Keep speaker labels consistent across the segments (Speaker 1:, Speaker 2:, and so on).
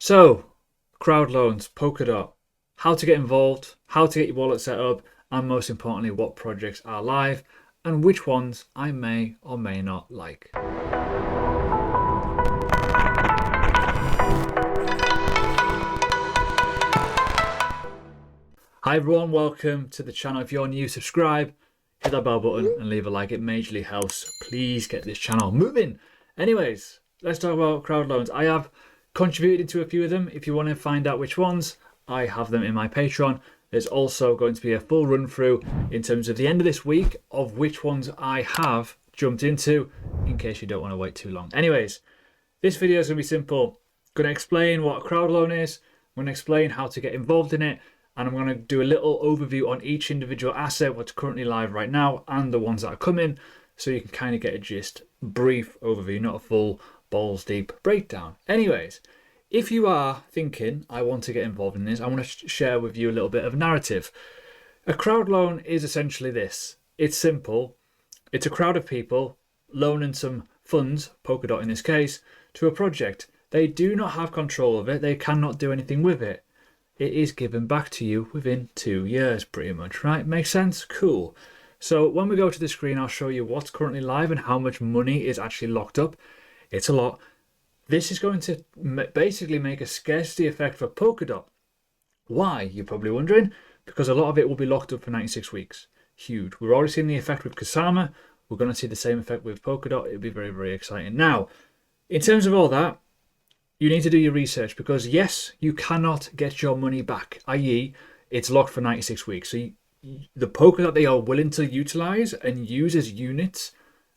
Speaker 1: So, crowd loans, Polkadot, how to get involved, how to get your wallet set up, and most importantly, what projects are live and which ones I may or may not like. Hi everyone, welcome to the channel. If you're new, subscribe, hit that bell button and leave a like. It majorly helps. Please get this channel moving. Anyways, let's talk about crowd loans. I have contributed to a few of them. If you want to find out which ones, I have them in my Patreon. There's also going to be a full run through in terms of the end of this week of which ones I have jumped into, in case you don't want to wait too long. Anyways, this video is going to be simple. I'm going to explain what a crowd loan is. I'm going to explain how to get involved in it. And I'm going to do a little overview on each individual asset, what's currently live right now, and the ones that are coming, so you can kind of get a gist, brief overview, not a full balls deep breakdown. Anyways, if you are thinking, I want to get involved in this, I want to share with you a little bit of narrative. A crowd loan is essentially this. It's simple. It's a crowd of people loaning some funds, Polkadot in this case, to a project. They do not have control of it. They cannot do anything with it. It is given back to you within 2 years, pretty much, right? Makes sense? Cool. So when we go to the screen, I'll show you what's currently live and how much money is actually locked up. It's a lot. This is going to basically make a scarcity effect for Polkadot. Why? You're probably wondering. Because a lot of it will be locked up for 96 weeks. Huge. We're already seeing the effect with Calamari. We're going to see the same effect with Polkadot. It'll be very, very exciting. Now, in terms of all that, you need to do your research because yes, you cannot get your money back, i.e. it's locked for 96 weeks. So the Polkadot they are willing to utilize and use as units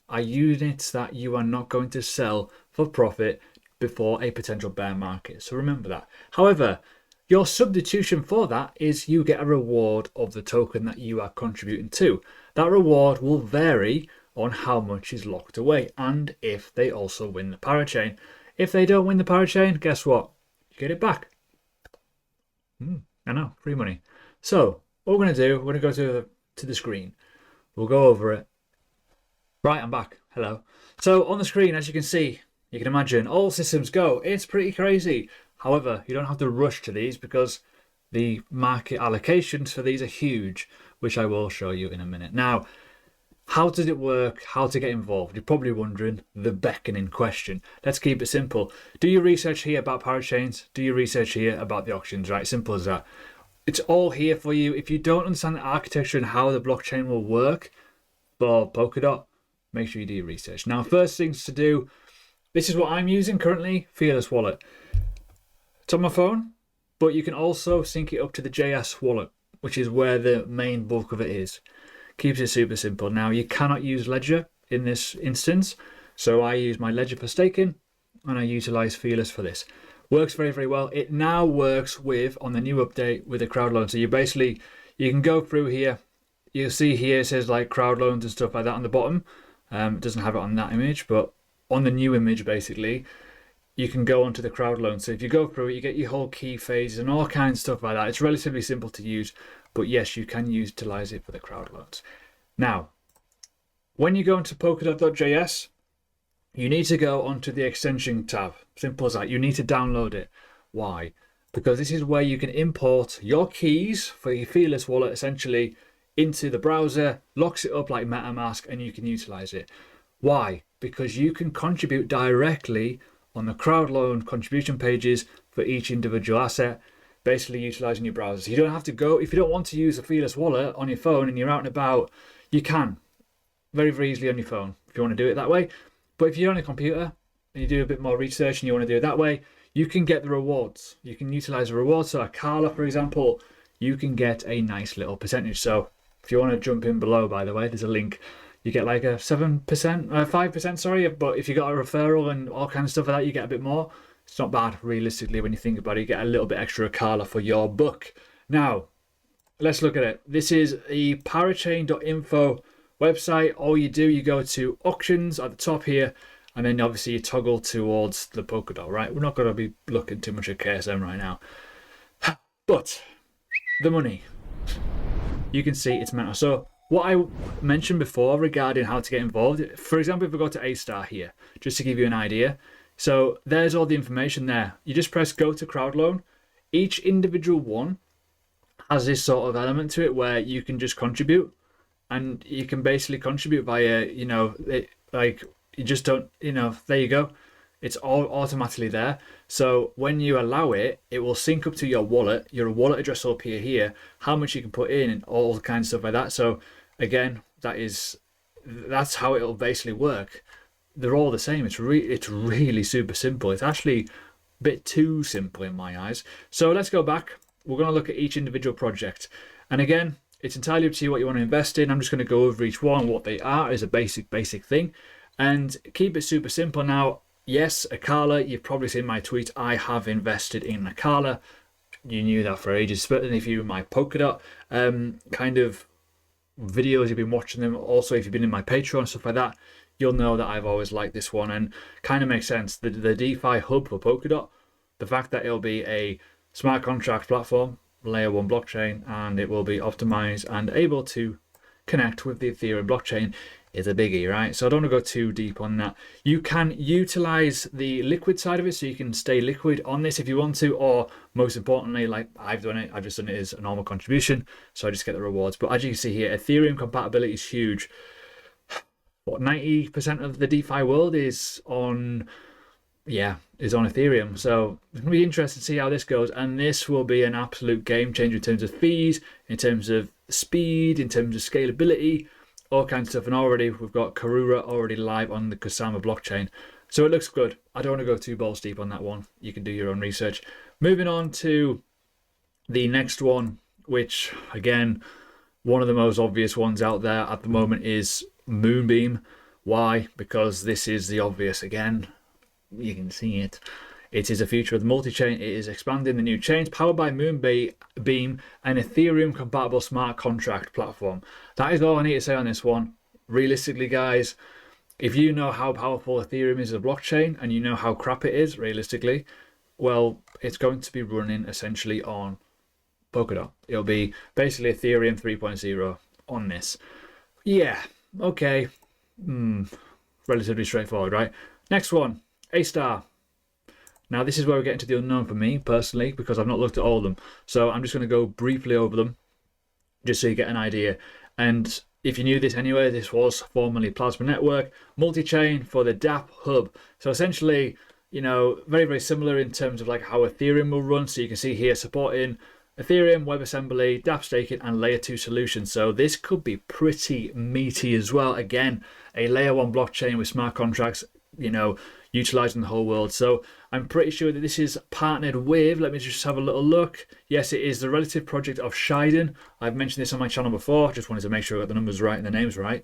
Speaker 1: are units that you are not going to sell for profit before a potential bear market. So remember that. However, your substitution for that is you get a reward of the token that you are contributing to. That reward will vary on how much is locked away and if they also win the parachain. If they don't win the parachain, guess what? You get it back. I know, free money. So what we're going to do, we're going to go to the screen. We'll go over it. Right, I'm back. Hello. So on the screen, as you can see, you can imagine all systems go. It's pretty crazy. However, you don't have to rush to these because the market allocations for these are huge, which I will show you in a minute. Now, how does it work? How to get involved? You're probably wondering the beckoning question. Let's keep it simple. Do your research here about parachains. Do your research here about the auctions, right? Simple as that. It's all here for you. If you don't understand the architecture and how the blockchain will work for Polkadot, make sure you do your research. Now, first things to do, this is what I'm using currently, Fearless Wallet. It's on my phone, but you can also sync it up to the JS wallet, which is where the main bulk of it is. Keeps it super simple. Now, you cannot use Ledger in this instance, so I use my Ledger for staking and I utilize Fearless for this. Works very, very well. It now works with, on the new update, with a crowd loan. So you basically, you can go through here. You'll see here it says like crowd loans and stuff like that on the bottom. It doesn't have it on that image, but on the new image, basically, you can go onto the crowd loan. So if you go through it, you get your whole key phases and all kinds of stuff like that. It's relatively simple to use. But yes, you can utilize it for the crowd loans. Now, when you go into Polkadot.js, you need to go onto the extension tab. Simple as that. You need to download it. Why? Because this is where you can import your keys for your Fearless wallet essentially into the browser, locks it up like MetaMask, and you can utilize it. Why? Because you can contribute directly on the crowd loan contribution pages for each individual asset, basically utilizing your browser. So you don't have to go, if you don't want to use a Fearless wallet on your phone and you're out and about, you can very, very easily on your phone if you want to do it that way. But if you're on a computer and you do a bit more research and you want to do it that way, you can get the rewards. You can utilize the rewards. So Acala, for example, you can get a nice little percentage. So if you want to jump in below, by the way, there's a link. You get like a 5%, sorry. But if you got a referral and all kinds of stuff like that, you get a bit more. It's not bad, realistically, when you think about it. You get a little bit extra Acala for your buck. Now, let's look at it. This is a parachain.info website. All you do, you go to auctions at the top here, and then obviously you toggle towards the Polkadot, right? We're not going to be looking too much at KSM right now. But the money, you can see it's mental. So what I mentioned before regarding how to get involved, for example, if we go to Astar here, just to give you an idea, So there's all the information there. You just press go to Crowdloan. Each individual one has this sort of element to it where you can just contribute, and you can basically contribute via, like you just don't, there you go. It's all automatically there. So when you allow it, it will sync up to your wallet. Your wallet address will appear here, how much you can put in, and all kinds of stuff like that. So again, that's how it'll basically work. They're all the same. It's really super simple. It's actually a bit too simple in my eyes. So let's go back. We're going to look at each individual project. And again, it's entirely up to you what you want to invest in. I'm just going to go over each one. What they are is a basic thing. And keep it super simple. Now, yes, Acala, you've probably seen my tweet. I have invested in Acala. You knew that for ages. Certainly if you're in my Polkadot kind of videos, you've been watching them. Also, if you've been in my Patreon and stuff like that, you'll know that I've always liked this one, and kind of makes sense. The DeFi hub for Polkadot, the fact that it'll be a smart contract platform, layer 1 blockchain, and it will be optimized and able to connect with the Ethereum blockchain is a biggie, right? So I don't want to go too deep on that. You can utilize the liquid side of it, so you can stay liquid on this if you want to, or most importantly, like I've just done it as a normal contribution, so I just get the rewards. But as you can see here, Ethereum compatibility is huge. What, 90% of the DeFi world is on Ethereum. So it's going to be interesting to see how this goes. And this will be an absolute game changer in terms of fees, in terms of speed, in terms of scalability, all kinds of stuff. And already we've got Karura already live on the Kusama blockchain. So it looks good. I don't want to go too balls deep on that one. You can do your own research. Moving on to the next one, which again, one of the most obvious ones out there at the moment is Moonbeam. Why? Because this is the obvious again. You can see it. It is a future of the multi-chain. It is expanding the new chains powered by Moonbeam, an Ethereum compatible smart contract platform. That is all I need to say on this one. Realistically, guys, if you know how powerful Ethereum is as a blockchain and you know how crap it is, realistically, well, it's going to be running essentially on Polkadot. It'll be basically Ethereum 3.0 on this. Yeah, okay. Relatively straightforward, right? Next one, Astar. Now, this is where we get into the unknown for me, personally, because I've not looked at all of them. So I'm just going to go briefly over them, just so you get an idea. And if you knew this anyway, this was formerly Plasma Network, multi-chain for the dApp hub. So essentially, very, very similar in terms of like how Ethereum will run. So you can see here supporting Ethereum, WebAssembly, dApp staking, and layer 2 solutions. So this could be pretty meaty as well. Again, a layer 1 blockchain with smart contracts, utilizing the whole world. So I'm pretty sure that this is partnered with, let me just have a little look. Yes, it is the relative project of Shiden. I've mentioned this on my channel before. Just wanted to make sure I got the numbers right and the names right.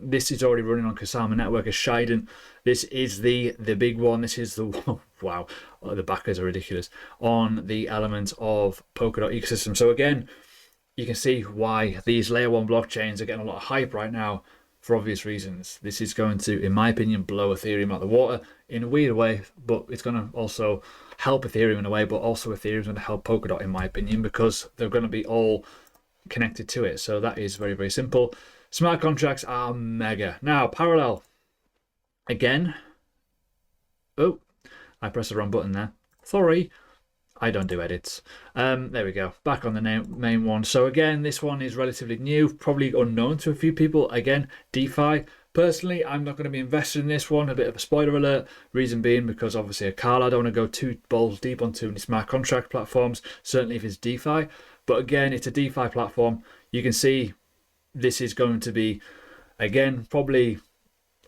Speaker 1: This is already running on Kusama Network as Shiden. This is the big one. This is the, wow, the backers are ridiculous, on the element of Polkadot ecosystem. So again, you can see why these layer 1 blockchains are getting a lot of hype right now, for obvious reasons. This is going to, in my opinion, blow Ethereum out of the water in a weird way, but it's going to also help Ethereum in a way, but also Ethereum is going to help Polkadot, in my opinion, because they're going to be all connected to it. So that is very, very simple. Smart contracts are mega. Now, Parallel. Again. Oh, I pressed the wrong button there. Sorry. I don't do edits. There we go. Back on the main one. So again, this one is relatively new, probably unknown to a few people. Again, DeFi. Personally, I'm not going to be invested in this one. A bit of a spoiler alert. Reason being because obviously Acala, I don't want to go too balls deep onto any smart contract platforms, certainly if it's DeFi. But again, it's a DeFi platform. You can see this is going to be, again, probably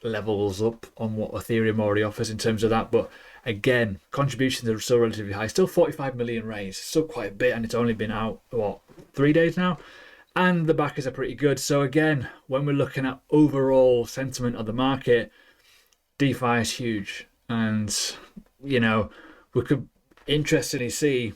Speaker 1: levels up on what Ethereum already offers in terms of that. But again, contributions are still relatively high. Still 45 million raised. Still quite a bit, and it's only been out, 3 days now? And the backers are pretty good. So again, when we're looking at overall sentiment of the market, DeFi is huge. And, we could interestingly see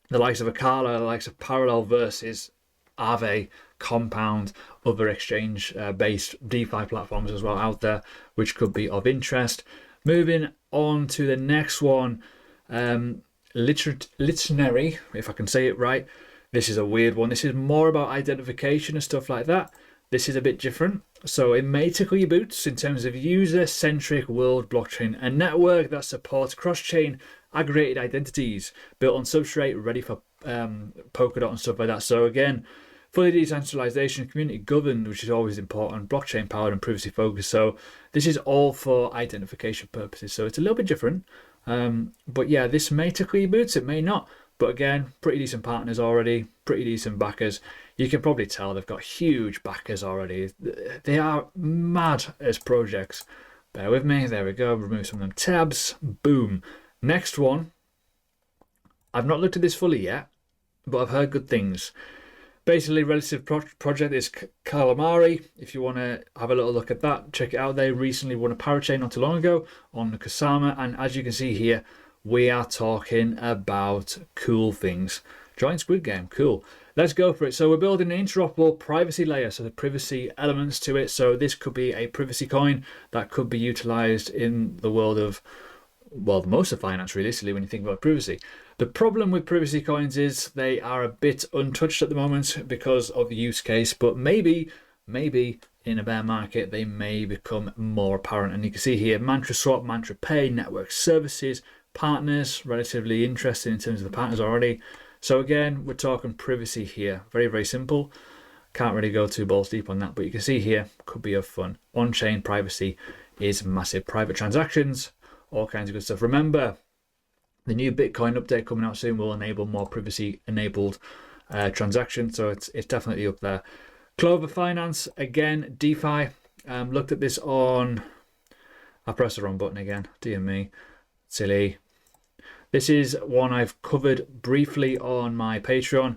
Speaker 1: the likes of Acala, the likes of Parallel versus Aave, Compound, other exchange-based DeFi platforms as well out there, which could be of interest. Moving on to the next one, Litentry, if I can say it right. This is a weird one. This is more about identification and stuff like that. this is a bit different. So it may tickle your boots in terms of user-centric world blockchain, a network that supports cross-chain aggregated identities built on substrate, ready for Polkadot and stuff like that. So again, fully decentralization, community governed, which is always important, blockchain powered and privacy focused. So this is all for identification purposes. So it's a little bit different. But yeah, this may tickle your boots, it may not. But again, pretty decent partners already, pretty decent backers. You can probably tell they've got huge backers already. They are mad as projects. Bear with me. There we go. Remove some of them tabs. Boom. Next one. I've not looked at this fully yet, but I've heard good things. Basically, relative project is Calamari. If you want to have a little look at that, check it out. They recently won a parachain not too long ago on the Kusama. And as you can see here, we are talking about cool things. Giant Squid Game, cool. Let's go for it. So we're building an interoperable privacy layer, so the privacy elements to it. So this could be a privacy coin that could be utilized in the world of, well, most of finance, realistically, when you think about privacy. The problem with privacy coins is they are a bit untouched at the moment because of the use case, but maybe in a bear market, they may become more apparent. And you can see here, Mantra Swap, Mantra Pay, network services, partners, relatively interesting in terms of the partners already. So again, we're talking privacy here. Very, very simple. Can't really go too balls deep on that, but you can see here, could be of fun. On-chain privacy is massive. Private transactions, all kinds of good stuff. Remember, the new Bitcoin update coming out soon will enable more privacy-enabled transactions, so it's definitely up there. Clover Finance, again, DeFi. Looked at this on... I pressed the wrong button again. Dear me. Silly. This is one I've covered briefly on my Patreon.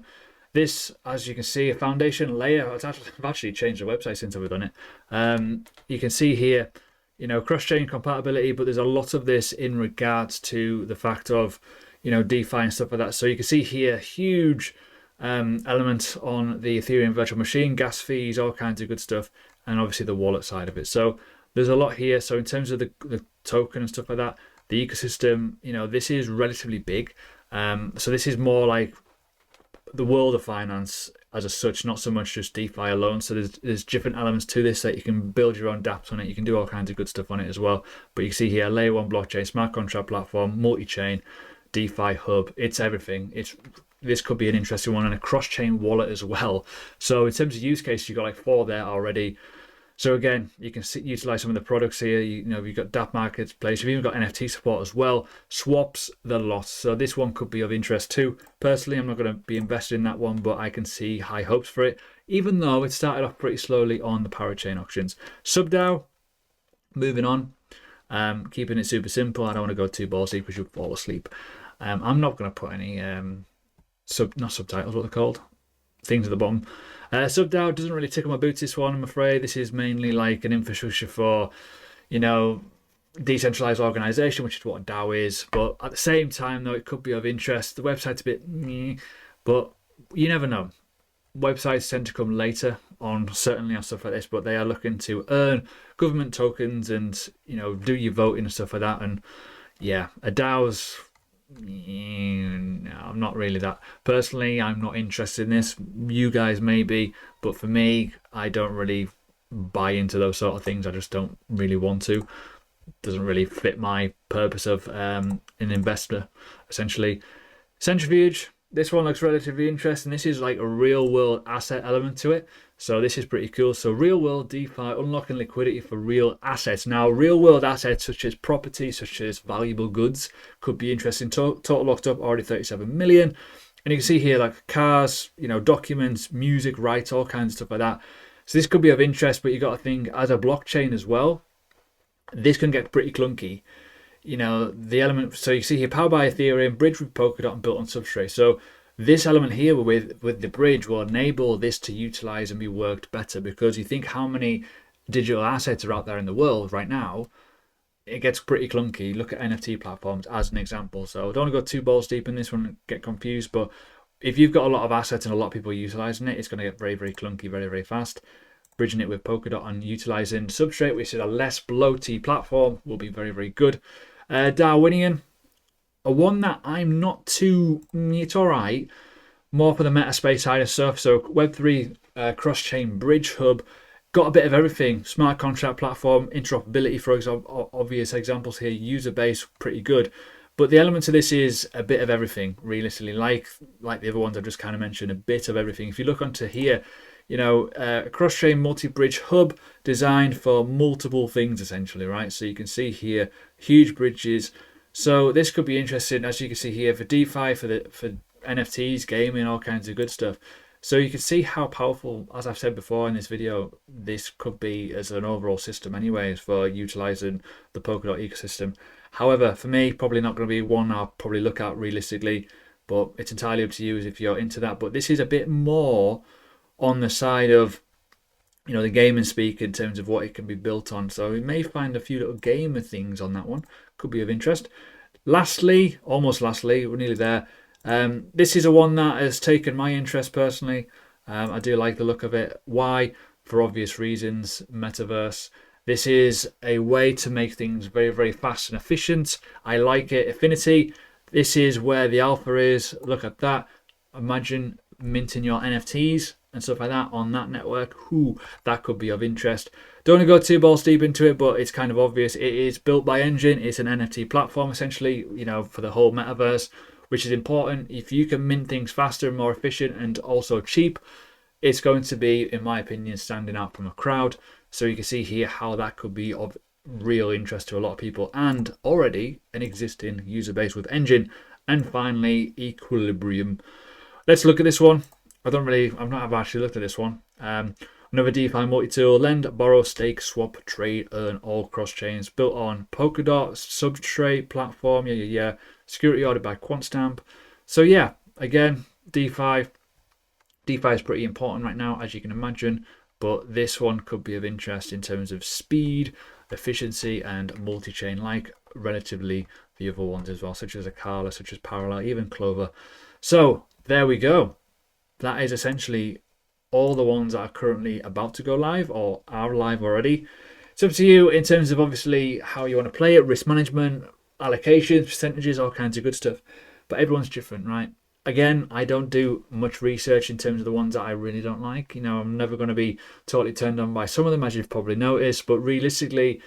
Speaker 1: This, as you can see, a foundation layer. I've actually changed the website since I've done it. You can see here, you know, cross-chain compatibility, but there's a lot of this in regards to the fact of, you know, DeFi and stuff like that. So you can see here, huge element on the Ethereum virtual machine, gas fees, all kinds of good stuff, and obviously the wallet side of it. So there's a lot here. So in terms of the token and stuff like that, the ecosystem, you know, this is relatively big. So this is more like the world of finance as such, not so much just DeFi alone. So there's different elements to this that you can build your own dApps on it. You can do all kinds of good stuff on it as well. But you can see here, layer 1 blockchain, smart contract platform, multi-chain, DeFi hub. It's everything. This could be an interesting one, and a cross-chain wallet as well. So in terms of use case, you've got like 4 there already. So again, you can utilize some of the products here. You've got dApp marketplace. You've even got NFT support as well. Swaps, the lot. So this one could be of interest too. Personally, I'm not going to be invested in that one, but I can see high hopes for it, even though it started off pretty slowly on the parachain auctions. SubDAO, moving on. Keeping it super simple. I don't want to go too ballsy because you'll fall asleep. I'm not going to put any not subtitles, what they're called, things at the bottom. SubDAO doesn't really tickle my boots, this one, I'm afraid. This is mainly like an infrastructure for, you know, decentralized organization, which is what a DAO is. But at the same time, though, it could be of interest. The website's a bit meh, but you never know. Websites tend to come later on, certainly on stuff like this, but they are looking to earn government tokens and, you know, do your voting and stuff like that. And yeah, a DAO's... no, I'm not really that. Personally, I'm not interested in this. You guys may be, but for me, I don't really buy into those sort of things. I just don't really want to. Doesn't really fit my purpose of an investor, essentially. Centrifuge, this one looks relatively interesting. This is like a real world asset element to it. So this is pretty cool. So real world DeFi, unlocking liquidity for real assets. Now, real world assets such as property, such as valuable goods, could be interesting. Total locked up, already 37 million. And you can see here like cars, you know, documents, music, rights, all kinds of stuff like that. So this could be of interest, but you got to think as a blockchain as well, this can get pretty clunky. You know, the element, so you see here, powered by Ethereum, bridge with Polkadot and built on substrate. So this element here with the bridge will enable this to utilize and be worked better, because you think how many digital assets are out there in the world right now, it gets pretty clunky. Look at NFT platforms as an example. So I don't want to go too balls deep in this one and get confused, but if you've got a lot of assets and a lot of people utilizing it, it's going to get very, very clunky very, very fast. Bridging it with Polkadot and utilizing substrate, which is a less bloaty platform, will be very, very good. Darwinian, a one that I'm not too, it's all right, more for the meta space side of stuff. So Web3 cross-chain bridge hub, got a bit of everything. Smart contract platform, interoperability, for example, obvious examples here. User base, pretty good. But the element of this is a bit of everything, realistically, like the other ones I've just kind of mentioned, a bit of everything. If you look onto here, you know, a cross-chain multi-bridge hub designed for multiple things, essentially, right? So you can see here, huge bridges. So this could be interesting, as you can see here, for DeFi, for NFTs, gaming, all kinds of good stuff. So you can see how powerful, as I've said before in this video, this could be as an overall system anyways for utilizing the Polkadot ecosystem. However, for me, probably not going to be one I'll probably look at realistically, but it's entirely up to you if you're into that. But this is a bit more on the side of, you know, the gaming speak in terms of what it can be built on. So we may find a few little gamer things on that one. Could be of interest. Lastly, almost lastly, we're nearly there. This is a one that has taken my interest personally. I do like the look of it. Why? For obvious reasons. Metaverse. This is a way to make things very, very fast and efficient. I like it. Efinity. This is where the alpha is. Look at that. Imagine minting your NFTs and stuff like that on that network. Ooh, that could be of interest. Don't want to go too balls deep into it, but it's kind of obvious. It is built by Engine. It's an NFT platform, essentially, you know, for the whole metaverse, which is important. If you can mint things faster and more efficient and also cheap, it's going to be, in my opinion, standing out from a crowd. So you can see here how that could be of real interest to a lot of people and already an existing user base with Engine. And finally, Equilibrium. Let's look at this one. I've not actually looked at this one. Another DeFi multi-tool, lend, borrow, stake, swap, trade, earn, all cross chains, built on Polkadot, substrate platform, yeah. Security ordered by QuantStamp. So yeah, again, DeFi is pretty important right now, as you can imagine, but this one could be of interest in terms of speed, efficiency, and multi-chain, like relatively the other ones as well, such as Acala, such as Parallel, even Clover. So there we go. That is essentially all the ones that are currently about to go live or are live already. It's up to you in terms of obviously how you want to play it, risk management, allocations, percentages, all kinds of good stuff. But everyone's different, right? Again, I don't do much research in terms of the ones that I really don't like. You know, I'm never going to be totally turned on by some of them, as you've probably noticed. But realistically,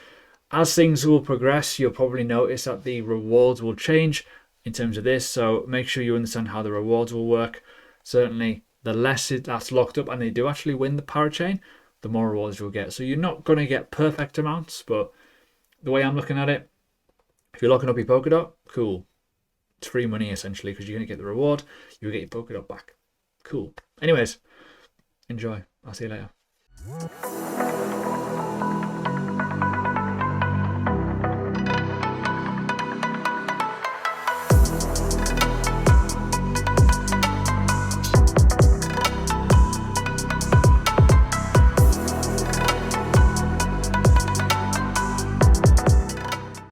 Speaker 1: as things will progress, you'll probably notice that the rewards will change in terms of this. So make sure you understand how the rewards will work. Certainly, the less that's locked up and they do actually win the parachain, the more rewards you'll get. So you're not going to get perfect amounts, but the way I'm looking at it, if you're locking up your Polkadot, cool. It's free money essentially because you're going to get the reward. You'll get your Polkadot back. Cool. Anyways, enjoy. I'll see you later.